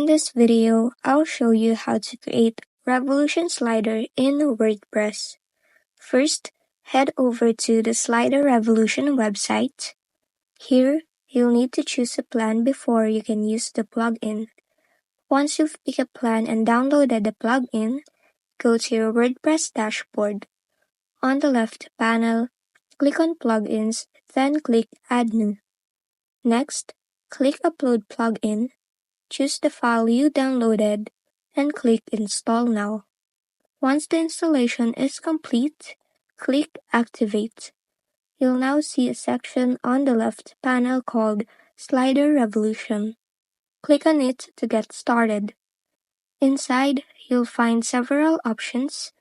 this video, I'll show you how to create Revolution slider in WordPress. First, head over to the Slider Revolution website. Here, you'll need to choose a plan before you can use the plugin. Once you've picked a plan and downloaded the plugin, go to your WordPress dashboard. On the left panel, click on Plugins, then click Add New. Next, click Upload Plugin. Choose the file you downloaded and click Install Now. Once the installation is complete, click Activate. You'll now see a section on the left panel called Slider Revolution. Click on it to get started. Inside, you'll find several options.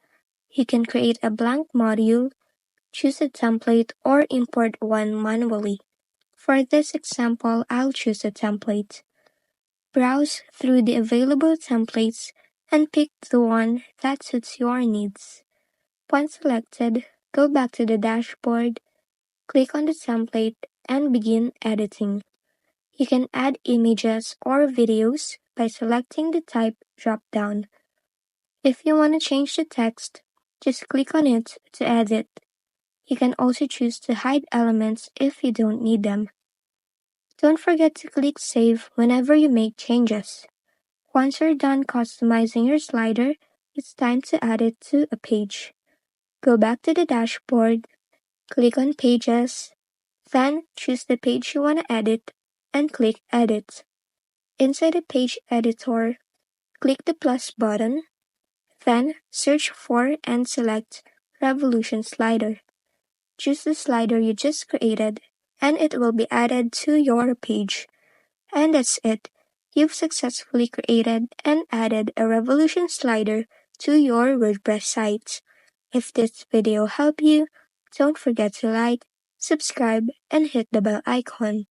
You can create a blank module, choose a template, or import one manually. For this example, I'll choose a template. Browse through the available templates and pick the one that suits your needs. Once selected, go back to the dashboard, click on the template, and begin editing. You can add images or videos by selecting the type drop-down. If you want to change the text, just click on it to edit. You can also choose to hide elements if you don't need them. Don't forget to click Save whenever you make changes. Once you're done customizing your slider, it's time to add it to a page. Go back to the dashboard, click on Pages, then choose the page you want to edit, and click Edit. Inside the page editor, click the plus button, then search for and select Revolution Slider. Choose the slider you just created, and it will be added to your page. And that's it. You've successfully created and added a Revolution slider to your WordPress site. If this video helped you, don't forget to like, subscribe, and hit the bell icon.